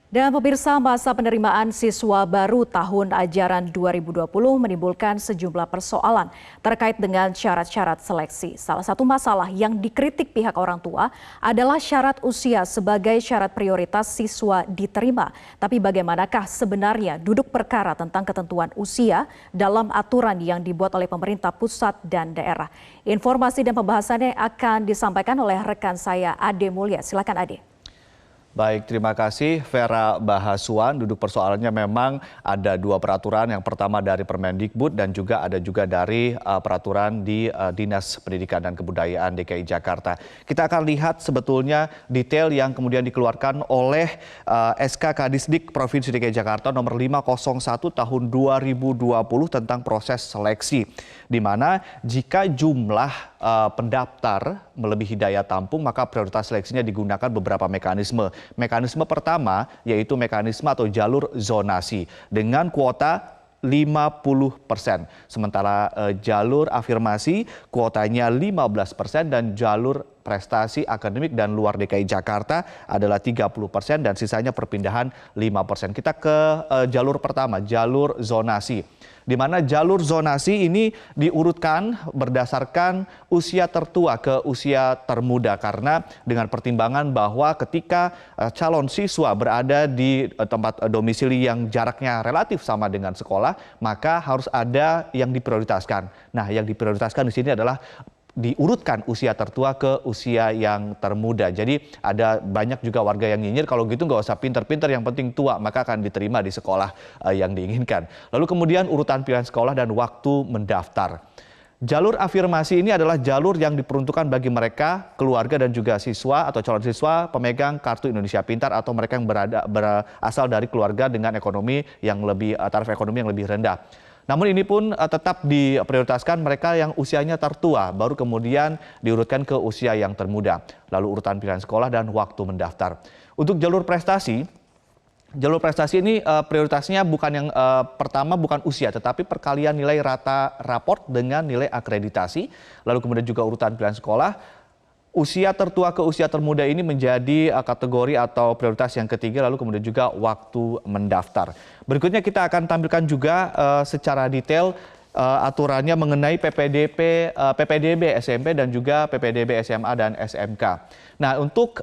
Dan pemirsa, masa penerimaan siswa baru tahun ajaran 2020 menimbulkan sejumlah persoalan terkait dengan syarat-syarat seleksi. Salah satu masalah yang dikritik pihak orang tua adalah syarat usia sebagai syarat prioritas siswa diterima. Tapi bagaimanakah sebenarnya duduk perkara tentang ketentuan usia dalam aturan yang dibuat oleh pemerintah pusat dan daerah? Informasi dan pembahasannya akan disampaikan oleh rekan saya Ade Mulya. Silakan Ade. Baik, terima kasih Vera Bahasuan. Duduk persoalannya memang ada dua peraturan. Yang pertama dari Permendikbud dan juga ada dari peraturan di Dinas Pendidikan dan Kebudayaan DKI Jakarta. Kita akan lihat sebetulnya detail yang kemudian dikeluarkan oleh SK Kadisdik Provinsi DKI Jakarta nomor 501 tahun 2020 tentang proses seleksi. Di mana jika jumlah pendaftar melebihi daya tampung, maka prioritas seleksinya digunakan beberapa mekanisme. Mekanisme pertama yaitu mekanisme atau jalur zonasi dengan kuota 50%. Sementara jalur afirmasi kuotanya 15% dan jalur prestasi akademik dan luar DKI Jakarta adalah 30% dan sisanya perpindahan 5%. Kita ke jalur pertama, jalur zonasi. Di mana jalur zonasi ini diurutkan berdasarkan usia tertua ke usia termuda karena dengan pertimbangan bahwa ketika calon siswa berada di tempat domisili yang jaraknya relatif sama dengan sekolah, maka harus ada yang diprioritaskan. Nah, yang diprioritaskan di sini adalah diurutkan usia tertua ke usia yang termuda. Jadi ada banyak juga warga yang nyinyir kalau gitu nggak usah pinter-pinter, yang penting tua, maka akan diterima di sekolah yang diinginkan. Lalu kemudian urutan pilihan sekolah dan waktu mendaftar. Jalur afirmasi ini adalah jalur yang diperuntukkan bagi mereka, keluarga dan juga siswa atau calon siswa pemegang Kartu Indonesia Pintar atau mereka yang berasal dari keluarga dengan taraf ekonomi yang lebih rendah. Namun ini pun tetap diprioritaskan mereka yang usianya tertua, baru kemudian diurutkan ke usia yang termuda. Lalu urutan pilihan sekolah dan waktu mendaftar. Untuk jalur prestasi ini prioritasnya bukan yang pertama bukan usia, tetapi perkalian nilai rata raport dengan nilai akreditasi. Lalu kemudian juga urutan pilihan sekolah. Usia tertua ke usia termuda ini menjadi kategori atau prioritas yang ketiga, lalu kemudian juga waktu mendaftar. Berikutnya kita akan tampilkan juga secara detail aturannya mengenai PPDB SMP dan juga PPDB SMA dan SMK. Nah, untuk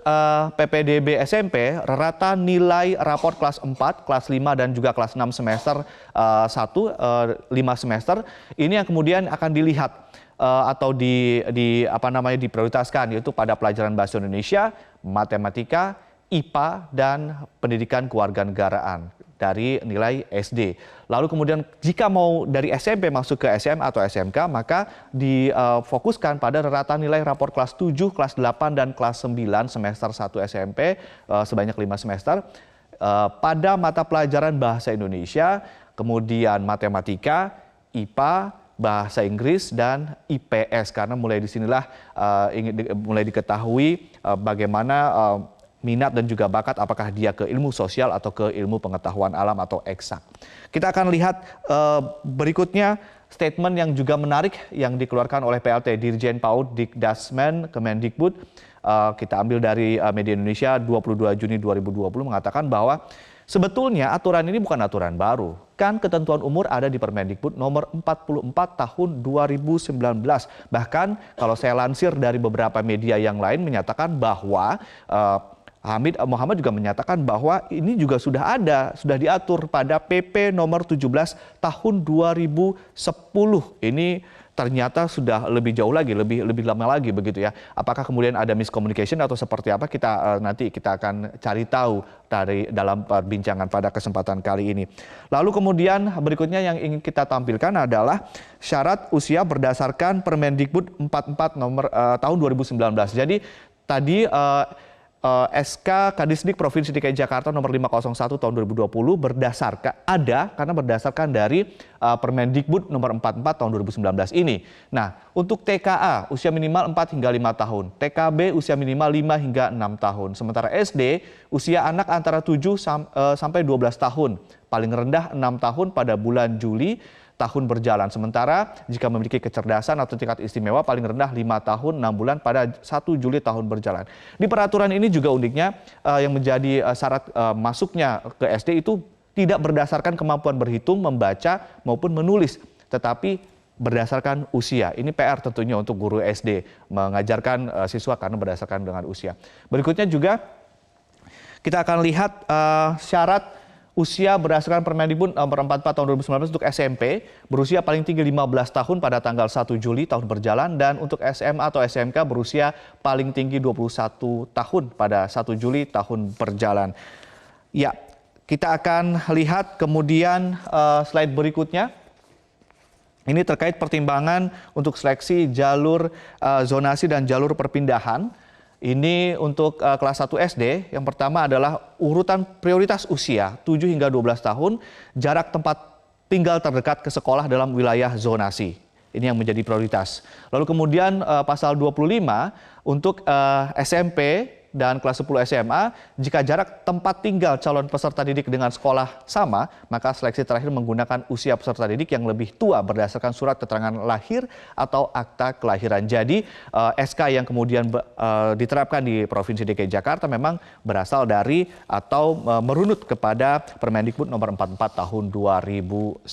PPDB SMP, rata nilai raport kelas 4, kelas 5 dan juga kelas 6 semester 1, 5 semester, ini yang kemudian akan dilihat atau diprioritaskan, yaitu pada pelajaran bahasa Indonesia, matematika, IPA dan pendidikan kewarganegaraan dari nilai SD. Lalu kemudian jika mau dari SMP masuk ke SMA atau SMK, maka difokuskan pada rata nilai rapor kelas 7, kelas 8 dan kelas 9 semester 1 SMP sebanyak 5 semester pada mata pelajaran bahasa Indonesia, kemudian matematika, IPA, bahasa Inggris dan IPS, karena mulai disinilah mulai diketahui bagaimana minat dan juga bakat, apakah dia ke ilmu sosial atau ke ilmu pengetahuan alam atau eksak. Kita akan lihat berikutnya statement yang juga menarik yang dikeluarkan oleh PLT Dirjen PAUD Dikdasmen Kemendikbud. Kita ambil dari Media Indonesia 22 Juni 2020 mengatakan bahwa sebetulnya aturan ini bukan aturan baru. Kan ketentuan umur ada di Permendikbud nomor 44 tahun 2019. Bahkan kalau saya lansir dari beberapa media yang lain menyatakan bahwa Hamid Muhammad juga menyatakan bahwa ini juga sudah diatur pada PP nomor 17 tahun 2010. Ini ternyata sudah lebih jauh lagi, lebih lama lagi begitu ya. Apakah kemudian ada miscommunication atau seperti apa, nanti kita akan cari tahu dalam perbincangan pada kesempatan kali ini. Lalu kemudian berikutnya yang ingin kita tampilkan adalah syarat usia berdasarkan Permendikbud 44 nomor tahun 2019. Jadi tadi SK Kadisdik Provinsi DKI Jakarta nomor 501 tahun 2020 berdasarkan dari Permendikbud nomor 44 tahun 2019 ini. Nah, untuk TKA usia minimal 4 hingga 5 tahun, TKB usia minimal 5 hingga 6 tahun. Sementara SD usia anak antara 7 sampai 12 tahun, paling rendah 6 tahun pada bulan Juli tahun berjalan. Sementara jika memiliki kecerdasan atau tingkat istimewa paling rendah 5 tahun 6 bulan pada 1 Juli tahun berjalan. Di peraturan ini juga uniknya yang menjadi syarat masuknya ke SD itu tidak berdasarkan kemampuan berhitung, membaca maupun menulis, tetapi berdasarkan usia. Ini PR tentunya untuk guru SD mengajarkan siswa karena berdasarkan dengan usia. Berikutnya juga kita akan lihat syarat usia berdasarkan Permendikbud nomor 44 tahun 2019 untuk SMP berusia paling tinggi 15 tahun pada tanggal 1 Juli tahun berjalan, dan untuk SMA atau SMK berusia paling tinggi 21 tahun pada 1 Juli tahun berjalan. Ya, kita akan lihat kemudian slide berikutnya. Ini terkait pertimbangan untuk seleksi jalur zonasi dan jalur perpindahan. Ini untuk kelas 1 SD, yang pertama adalah urutan prioritas usia 7 hingga 12 tahun, jarak tempat tinggal terdekat ke sekolah dalam wilayah zonasi. Ini yang menjadi prioritas. Lalu kemudian pasal 25 untuk SMP dan kelas 10 SMA, jika jarak tempat tinggal calon peserta didik dengan sekolah sama, maka seleksi terakhir menggunakan usia peserta didik yang lebih tua berdasarkan surat keterangan lahir atau akta kelahiran. Jadi SK yang kemudian diterapkan di Provinsi DKI Jakarta memang berasal dari atau merunut kepada Permendikbud nomor 44 tahun 2019.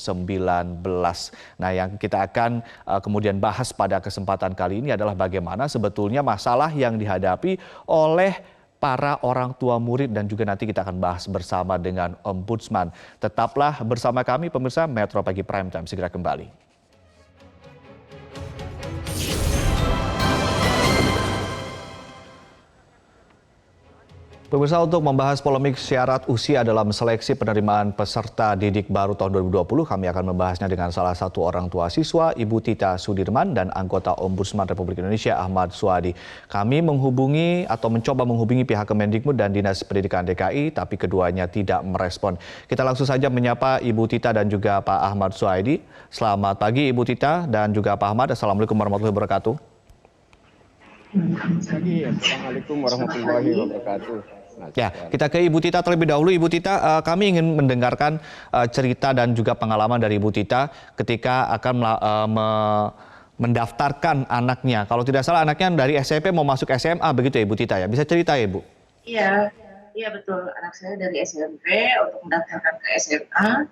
Nah, yang kita akan kemudian bahas pada kesempatan kali ini adalah bagaimana sebetulnya masalah yang dihadapi oleh para orang tua murid, dan juga nanti kita akan bahas bersama dengan Ombudsman. Tetaplah bersama kami pemirsa Metro Pagi Prime Time, segera kembali. Pemirsa, untuk membahas polemik syarat usia dalam seleksi penerimaan peserta didik baru tahun 2020, kami akan membahasnya dengan salah satu orang tua siswa, Ibu Tita Sudirman, dan anggota Ombudsman Republik Indonesia Ahmad Suadi. Kami mencoba menghubungi pihak Kemendikbud dan Dinas Pendidikan DKI, tapi keduanya tidak merespon. Kita langsung saja menyapa Ibu Tita dan juga Pak Ahmad Suadi. Selamat pagi Ibu Tita dan juga Pak Ahmad. Assalamualaikum warahmatullahi wabarakatuh. Assalamualaikum warahmatullahi wabarakatuh. Ya, kita ke Ibu Tita terlebih dahulu. Ibu Tita, kami ingin mendengarkan cerita dan juga pengalaman dari Ibu Tita ketika akan mendaftarkan anaknya. Kalau tidak salah anaknya dari SMP mau masuk SMA, begitu ya Ibu Tita ya? Bisa cerita ya Ibu? Iya, iya betul. Anak saya dari SMP untuk mendaftarkan ke SMA.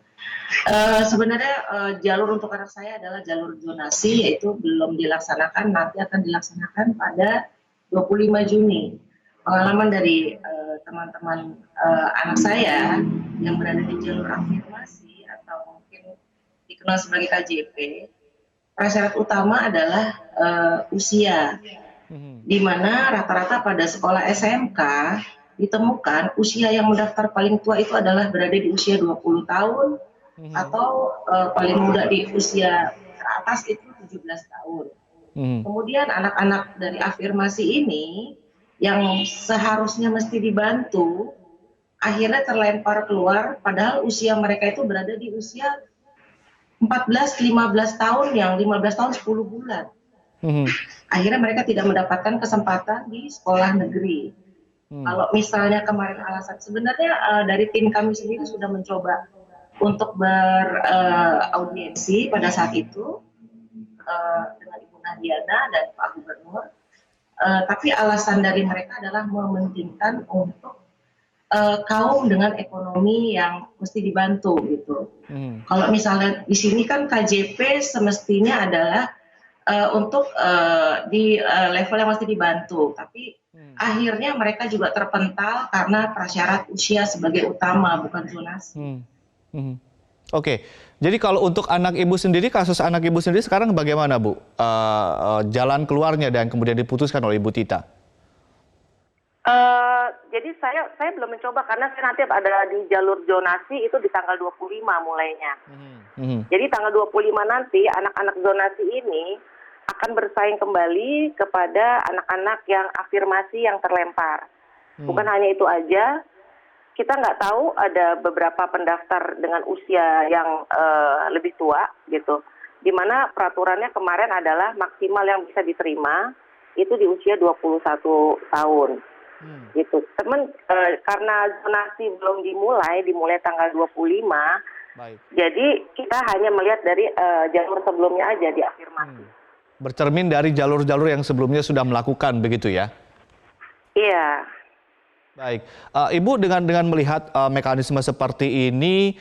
Sebenarnya jalur untuk anak saya adalah jalur zonasi, yaitu belum dilaksanakan, nanti akan dilaksanakan pada 25 Juni. Pengalaman dari teman-teman anak saya yang berada di jalur afirmasi atau mungkin dikenal sebagai KJP, prasyarat utama adalah usia, di mana rata-rata pada sekolah SMK ditemukan usia yang mendaftar paling tua itu adalah berada di usia 20 tahun atau paling muda di usia teratas itu 17 tahun. Kemudian anak-anak dari afirmasi ini yang seharusnya mesti dibantu akhirnya terlempar keluar, padahal usia mereka itu berada di usia 14-15 tahun, yang 15 tahun 10 bulan. Akhirnya mereka tidak mendapatkan kesempatan di sekolah negeri. Kalau misalnya kemarin alasan, sebenarnya dari tim kami sendiri sudah mencoba untuk beraudiensi pada saat itu dengan Ibu Nadiana dan Pak Gubernur. Tapi alasan dari mereka adalah mementingkan untuk kaum dengan ekonomi yang mesti dibantu gitu. Kalau misalnya di sini kan KJP semestinya adalah untuk di level yang mesti dibantu, tapi akhirnya mereka juga terpental karena prasyarat usia sebagai utama, bukan zonasi. Oke, jadi kalau untuk anak ibu sendiri, kasus anak ibu sendiri sekarang bagaimana Bu? Jalan keluarnya dan kemudian diputuskan oleh Ibu Tita? Jadi saya belum mencoba karena saya nanti ada di jalur zonasi itu di tanggal 25 mulainya. Jadi tanggal 25 nanti anak-anak zonasi ini akan bersaing kembali kepada anak-anak yang afirmasi yang terlempar. Bukan hanya itu aja, kita nggak tahu ada beberapa pendaftar dengan usia yang lebih tua gitu, di mana peraturannya kemarin adalah maksimal yang bisa diterima itu di usia 21 tahun gitu. Karena zonasi belum dimulai tanggal 25, Baik. Jadi kita hanya melihat dari jalur sebelumnya aja di afirmasi. Bercermin dari jalur-jalur yang sebelumnya sudah melakukan begitu ya? Iya. Baik, Ibu dengan melihat mekanisme seperti ini,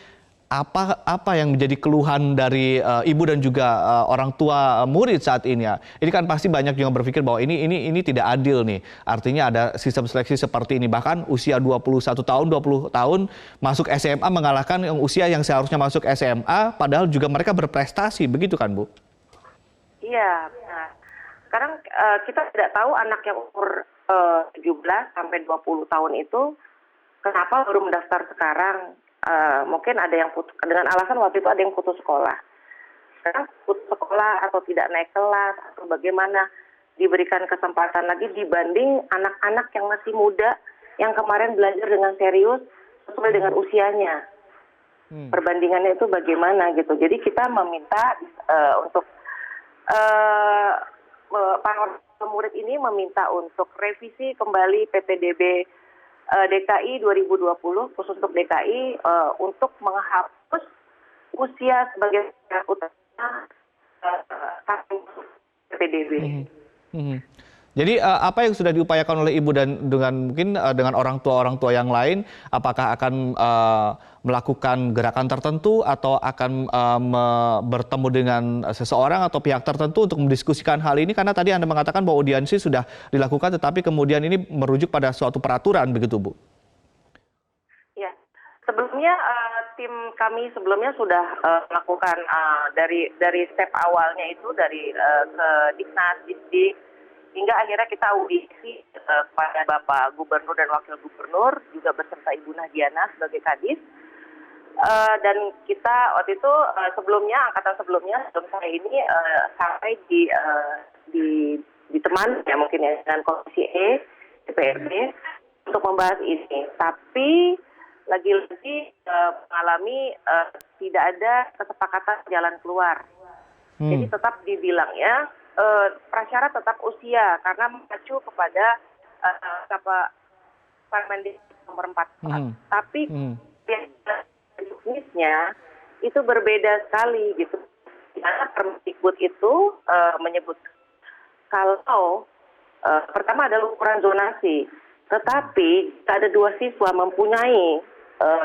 apa yang menjadi keluhan dari Ibu dan juga orang tua murid saat ini ya? Ini kan pasti banyak yang berpikir bahwa ini tidak adil nih. Artinya ada sistem seleksi seperti ini, bahkan usia 21 tahun, 20 tahun masuk SMA mengalahkan yang usia yang seharusnya masuk SMA, padahal juga mereka berprestasi, begitu kan Bu? Iya, benar. Sekarang kita tidak tahu anak yang umur 17 sampai 20 tahun itu kenapa baru mendaftar sekarang. Mungkin ada yang putus, dengan alasan waktu itu ada yang putus sekolah. Sekarang putus sekolah atau tidak naik kelas atau bagaimana diberikan kesempatan lagi dibanding anak-anak yang masih muda yang kemarin belajar dengan serius sesuai dengan usianya. Perbandingannya itu bagaimana gitu. Jadi kita meminta untuk para murid ini meminta untuk revisi kembali PPDB DKI 2020 khusus untuk DKI untuk menghapus usia sebagai syarat utama PPDB. Jadi apa yang sudah diupayakan oleh Ibu dan dengan mungkin dengan orang tua yang lain, apakah akan melakukan gerakan tertentu atau akan bertemu dengan seseorang atau pihak tertentu untuk mendiskusikan hal ini? Karena tadi Anda mengatakan bahwa audiensi sudah dilakukan, tetapi kemudian ini merujuk pada suatu peraturan, begitu Bu? Ya, sebelumnya tim kami sebelumnya sudah melakukan dari step awalnya itu dari ke Diknas, Disdik, hingga akhirnya kita audisi kepada Bapak Gubernur dan Wakil Gubernur, juga beserta Ibu Nahdiana sebagai Kadis. Dan kita waktu itu sebelumnya, angkatan sebelumnya, sebelum saya ini sampai di teman ya mungkin ya dengan Komisi E, DPRD untuk membahas ini. Tapi lagi-lagi mengalami tidak ada kesepakatan jalan keluar. Jadi tetap dibilangnya prasyarat tetap usia karena mengacu kepada Permendikbud nomor 44. Tapi jenisnya itu berbeda sekali gitu. Karena Permendikbud itu menyebut kalau pertama adalah ukuran zonasi, tetapi jika ada dua siswa mempunyai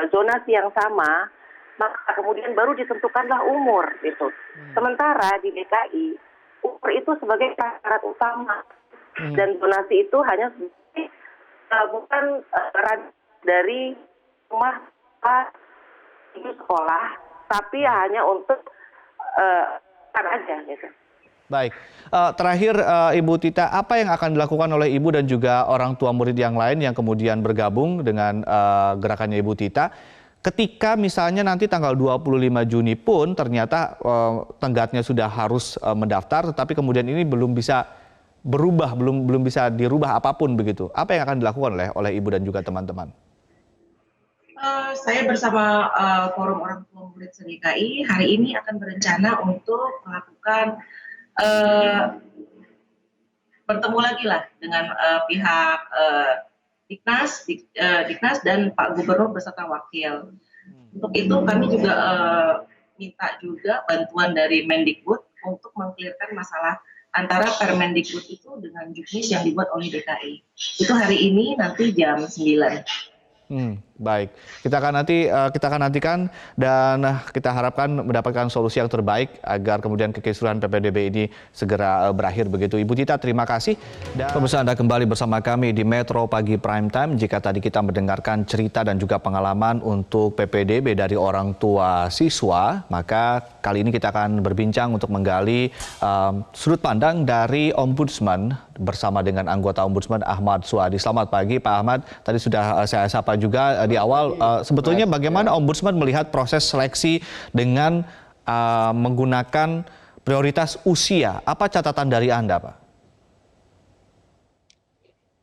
zonasi yang sama, maka kemudian baru ditentukanlah umur gitu. Sementara di DKI umur itu sebagai syarat utama dan zonasi itu hanya sebagai bukan dari rumah sekolah, tapi hanya untuk kan aja gitu. Baik, terakhir Ibu Tita, apa yang akan dilakukan oleh Ibu dan juga orang tua murid yang lain yang kemudian bergabung dengan gerakannya Ibu Tita? Ketika misalnya nanti tanggal 25 Juni pun ternyata tenggatnya sudah harus mendaftar, tetapi kemudian ini belum bisa berubah, belum bisa dirubah apapun begitu. Apa yang akan dilakukan oleh Ibu dan juga teman-teman? Saya bersama Forum Orang Tua Murid se-DKI hari ini akan berencana untuk melakukan bertemu lagi lah dengan pihak Diknas dan Pak Gubernur beserta Wakil. Untuk itu kami juga minta juga bantuan dari Mendikbud untuk mengklirkan masalah antara Permendikbud itu dengan juknis yang dibuat oleh DKI. Itu hari ini nanti jam 9. Baik, kita akan nantikan dan kita harapkan mendapatkan solusi yang terbaik agar kemudian kekisruhan PPDB ini segera berakhir begitu. Ibu Tita, terima kasih. Dan pemirsa, Anda kembali bersama kami di Metro Pagi Prime Time. Jika tadi kita mendengarkan cerita dan juga pengalaman untuk PPDB dari orang tua siswa, maka kali ini kita akan berbincang untuk menggali sudut pandang dari Ombudsman bersama dengan anggota Ombudsman Ahmad Suhadi. Selamat pagi Pak Ahmad. Tadi sudah saya sapa juga di awal. Sebetulnya bagaimana Ombudsman melihat proses seleksi dengan menggunakan prioritas usia? Apa catatan dari Anda, Pak?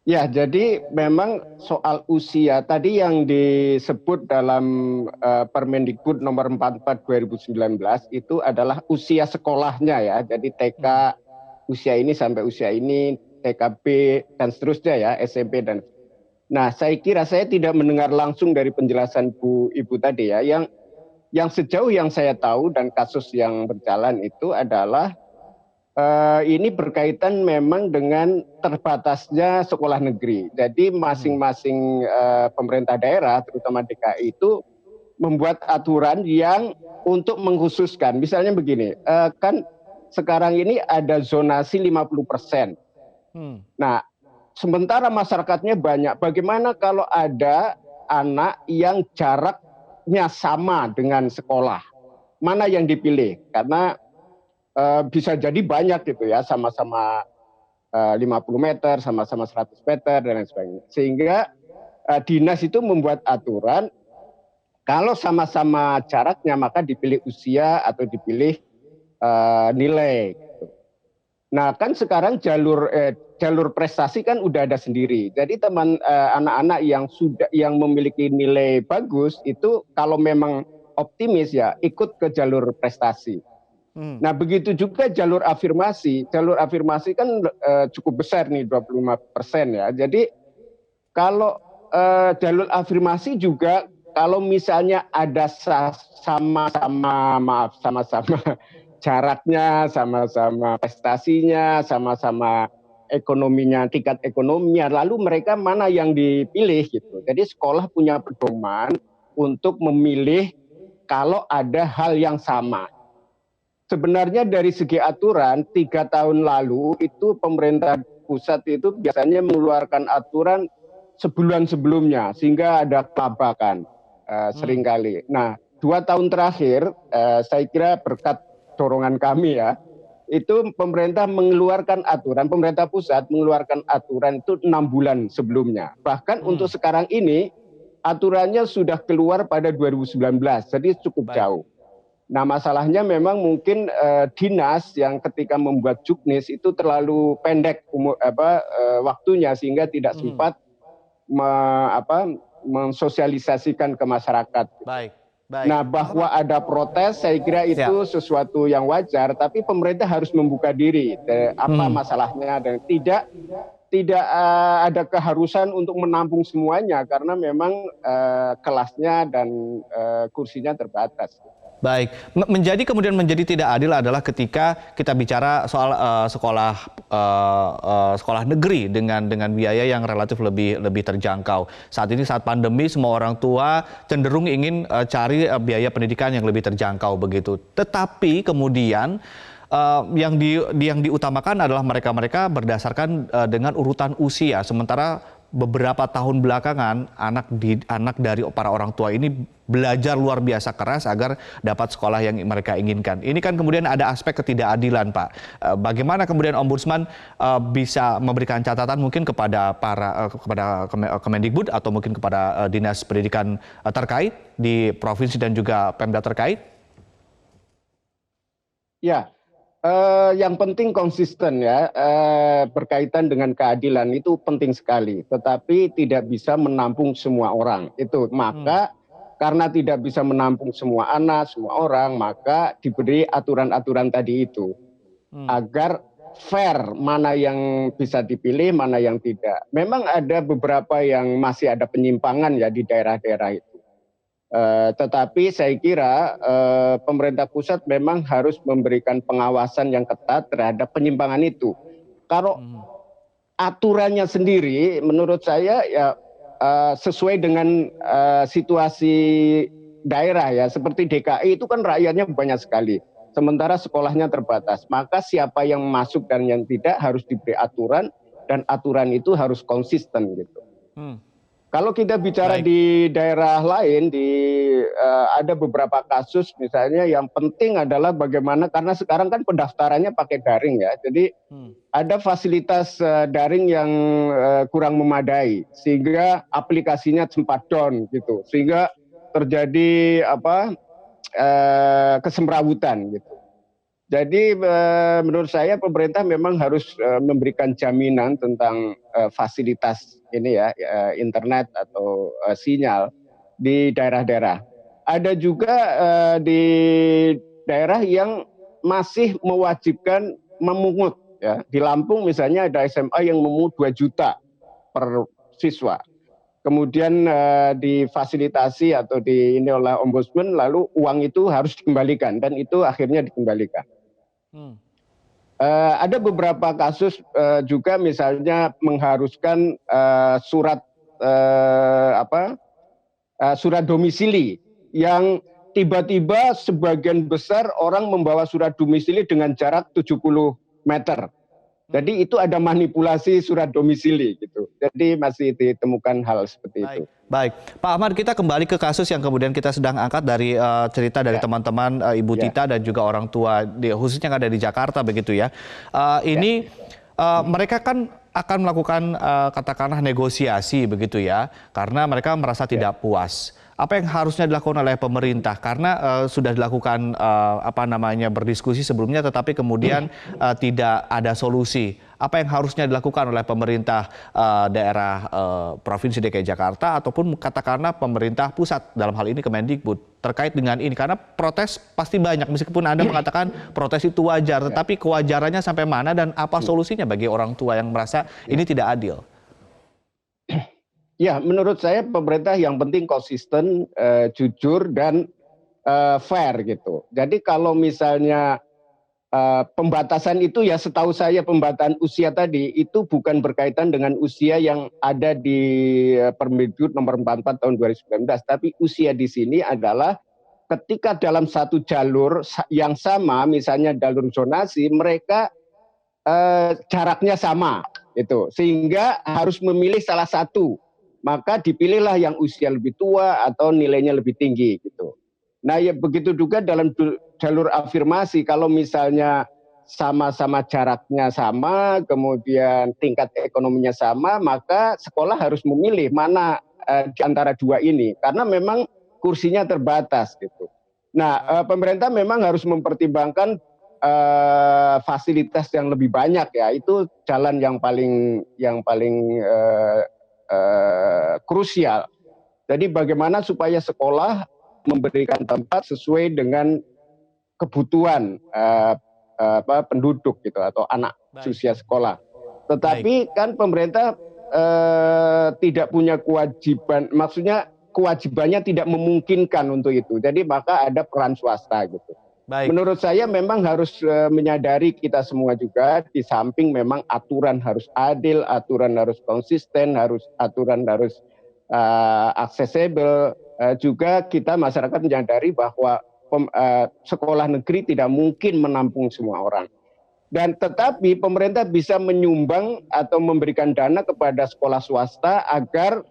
Ya, jadi memang soal usia tadi yang disebut dalam Permendikbud nomor 44 2019 itu adalah usia sekolahnya ya. Jadi TK usia ini sampai usia ini, TKB dan seterusnya ya, SMP dan. Nah, saya kira saya tidak mendengar langsung dari penjelasan Ibu tadi ya, yang Yang sejauh yang saya tahu dan kasus yang berjalan itu adalah ini berkaitan memang dengan terbatasnya sekolah negeri. Jadi masing-masing pemerintah daerah, terutama DKI itu membuat aturan yang untuk mengkhususkan. Misalnya begini, kan sekarang ini ada zonasi 50%. Nah, sementara masyarakatnya banyak, bagaimana kalau ada anak yang jaraknya sama dengan sekolah? Mana yang dipilih? Karena bisa jadi banyak gitu ya, sama-sama 50 meter, sama-sama 100 meter, dan lain sebagainya. Sehingga dinas itu membuat aturan, kalau sama-sama jaraknya maka dipilih usia atau dipilih nilai. Gitu. Nah kan sekarang jalur prestasi kan udah ada sendiri. Jadi anak-anak yang memiliki nilai bagus itu kalau memang optimis ya ikut ke jalur prestasi. Nah begitu juga jalur afirmasi. Jalur afirmasi kan cukup besar nih 25% ya. Jadi kalau jalur afirmasi juga kalau misalnya ada sama-sama jaraknya, sama-sama prestasinya, sama-sama ekonominya, tingkat ekonominya, lalu mereka mana yang dipilih gitu. Jadi sekolah punya pedoman untuk memilih kalau ada hal yang sama. Sebenarnya dari segi aturan 3 tahun lalu itu pemerintah pusat itu biasanya mengeluarkan aturan sebulan sebelumnya sehingga ada kelabakan seringkali. Nah 2 tahun terakhir saya kira berkat dorongan kami ya, itu pemerintah pusat mengeluarkan aturan itu 6 bulan sebelumnya. Bahkan untuk sekarang ini aturannya sudah keluar pada 2019, jadi cukup jauh. Nah masalahnya memang mungkin dinas yang ketika membuat juknis itu terlalu pendek waktunya sehingga tidak sempat mensosialisasikan ke masyarakat. Baik. Nah bahwa ada protes saya kira itu sesuatu yang wajar, tapi pemerintah harus membuka diri apa masalahnya dan tidak ada keharusan untuk menampung semuanya karena memang kelasnya dan kursinya terbatas. Baik, kemudian menjadi tidak adil adalah ketika kita bicara soal sekolah negeri dengan biaya yang relatif lebih terjangkau. Saat ini saat pandemi semua orang tua cenderung ingin cari biaya pendidikan yang lebih terjangkau begitu. Tetapi kemudian yang diutamakan adalah mereka berdasarkan dengan urutan usia, sementara beberapa tahun belakangan anak dari para orang tua ini belajar luar biasa keras agar dapat sekolah yang mereka inginkan. Ini kan kemudian ada aspek ketidakadilan, Pak. Bagaimana kemudian Ombudsman bisa memberikan catatan mungkin kepada kepada Kemendikbud atau mungkin kepada dinas pendidikan terkait di provinsi dan juga Pemda terkait? Ya. Yang penting konsisten ya, berkaitan dengan keadilan itu penting sekali, tetapi tidak bisa menampung semua orang. Itu maka karena tidak bisa menampung semua anak, semua orang, maka diberi aturan-aturan tadi itu agar fair mana yang bisa dipilih, mana yang tidak. Memang ada beberapa yang masih ada penyimpangan ya di daerah-daerah itu. Tetapi saya kira pemerintah pusat memang harus memberikan pengawasan yang ketat terhadap penyimpangan itu. Kalau aturannya sendiri menurut saya ya sesuai dengan situasi daerah ya, seperti DKI itu kan rakyatnya banyak sekali. Sementara sekolahnya terbatas, maka siapa yang masuk dan yang tidak harus diberi aturan dan aturan itu harus konsisten gitu. Kalau kita bicara di daerah lain, ada beberapa kasus misalnya yang penting adalah bagaimana, karena sekarang kan pendaftarannya pakai daring ya, jadi ada fasilitas daring yang kurang memadai, sehingga aplikasinya sempat down gitu, sehingga terjadi kesemrawutan gitu. Jadi menurut saya pemerintah memang harus memberikan jaminan tentang fasilitas ini ya, internet atau sinyal di daerah-daerah. Ada juga di daerah yang masih mewajibkan memungut ya. Di Lampung misalnya ada SMA yang memungut 2 juta per siswa. kemudian difasilitasi atau ini oleh ombudsman, lalu uang itu harus dikembalikan dan itu akhirnya dikembalikan. Ada beberapa kasus juga misalnya mengharuskan surat surat domisili yang tiba-tiba sebagian besar orang membawa surat domisili dengan jarak 70 meter. Jadi itu ada manipulasi surat domisili gitu. Jadi masih ditemukan hal seperti itu. Baik, Pak Ahmad, kita kembali ke kasus yang kemudian kita sedang angkat dari cerita dari teman-teman Ibu Tita dan juga orang tua, khususnya yang ada di Jakarta begitu ya. Mereka kan akan melakukan katakanlah negosiasi begitu ya, karena mereka merasa tidak puas. Apa yang harusnya dilakukan oleh pemerintah? Karena sudah dilakukan berdiskusi sebelumnya, tetapi kemudian tidak ada solusi. Apa yang harusnya dilakukan oleh pemerintah daerah Provinsi DKI Jakarta ataupun katakanlah pemerintah pusat, dalam hal ini Kemendikbud, terkait dengan ini? Karena protes pasti banyak, meskipun Anda mengatakan protes itu wajar, tetapi kewajarannya sampai mana dan apa solusinya bagi orang tua yang merasa ini tidak adil? Ya, menurut saya pemerintah yang penting konsisten, jujur dan fair gitu. Jadi kalau misalnya pembatasan itu ya, setahu saya pembatasan usia tadi itu bukan berkaitan dengan usia yang ada di Permendikbud nomor 44 tahun 2019, tapi usia di sini adalah ketika dalam satu jalur yang sama, misalnya jalur zonasi, mereka jaraknya sama gitu, sehingga harus memilih salah satu. Maka dipilihlah yang usia lebih tua atau nilainya lebih tinggi gitu. Nah ya begitu juga dalam jalur afirmasi, kalau misalnya sama-sama jaraknya sama, kemudian tingkat ekonominya sama, maka sekolah harus memilih mana di antara dua ini, karena memang kursinya terbatas gitu. Nah pemerintah memang harus mempertimbangkan fasilitas yang lebih banyak ya, itu jalan yang paling krusial. Jadi bagaimana supaya sekolah memberikan tempat sesuai dengan kebutuhan penduduk gitu atau anak usia sekolah. Tetapi kan pemerintah tidak punya kewajiban, maksudnya kewajibannya tidak memungkinkan untuk itu. Jadi maka ada peran swasta gitu. Menurut saya memang harus menyadari kita semua juga, di samping memang aturan harus adil, aturan harus konsisten, aturan harus aksesibel, juga kita masyarakat menyadari bahwa sekolah negeri tidak mungkin menampung semua orang. Dan tetapi pemerintah bisa menyumbang atau memberikan dana kepada sekolah swasta agar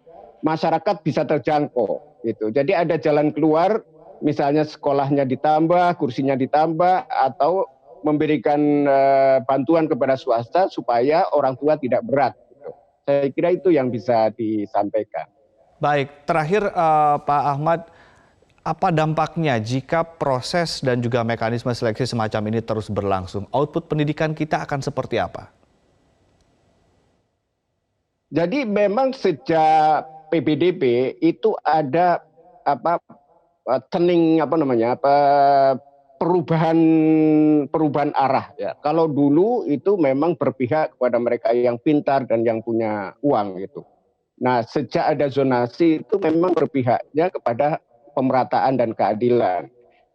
masyarakat bisa terjangkau gitu. Jadi ada jalan keluar, misalnya sekolahnya ditambah, kursinya ditambah, atau memberikan bantuan kepada swasta supaya orang tua tidak berat. Gitu. Saya kira itu yang bisa disampaikan. Baik, terakhir Pak Ahmad, apa dampaknya jika proses dan juga mekanisme seleksi semacam ini terus berlangsung? Output pendidikan kita akan seperti apa? Jadi memang sejak PPDB itu ada perubahan arah ya. Kalau dulu itu memang berpihak kepada mereka yang pintar dan yang punya uang gitu. Nah, sejak ada zonasi itu memang berpihaknya kepada pemerataan dan keadilan.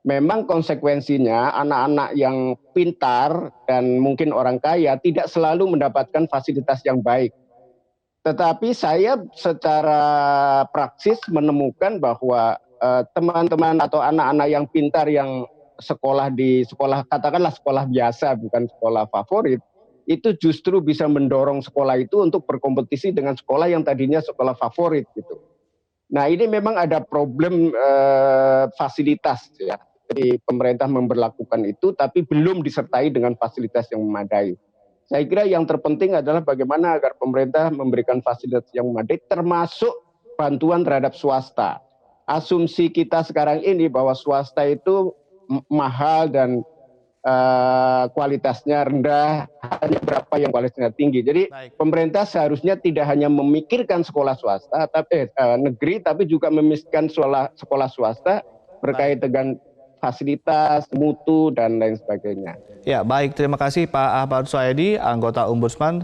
Memang konsekuensinya anak-anak yang pintar dan mungkin orang kaya tidak selalu mendapatkan fasilitas yang baik. Tetapi saya secara praksis menemukan bahwa teman-teman atau anak-anak yang pintar yang sekolah di sekolah, katakanlah sekolah biasa bukan sekolah favorit, itu justru bisa mendorong sekolah itu untuk berkompetisi dengan sekolah yang tadinya sekolah favorit gitu. Nah ini memang ada problem fasilitas ya. Jadi pemerintah memberlakukan itu tapi belum disertai dengan fasilitas yang memadai. Saya kira yang terpenting adalah bagaimana agar pemerintah memberikan fasilitas yang memadai, termasuk bantuan terhadap swasta. Asumsi kita sekarang ini bahwa swasta itu mahal dan kualitasnya rendah, hanya berapa yang kualitasnya tinggi. Jadi pemerintah seharusnya tidak hanya memikirkan sekolah negeri, tapi juga memikirkan sekolah swasta berkait dengan fasilitas, mutu, dan lain sebagainya. Ya, baik. Terima kasih Pak Ahmad Soedi, anggota Ombudsman,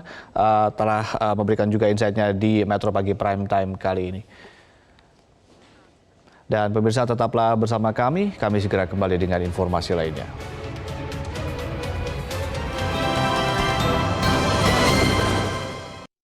telah memberikan juga insight-nya di Metro Pagi Prime Time kali ini. Dan pemirsa tetaplah bersama kami segera kembali dengan informasi lainnya.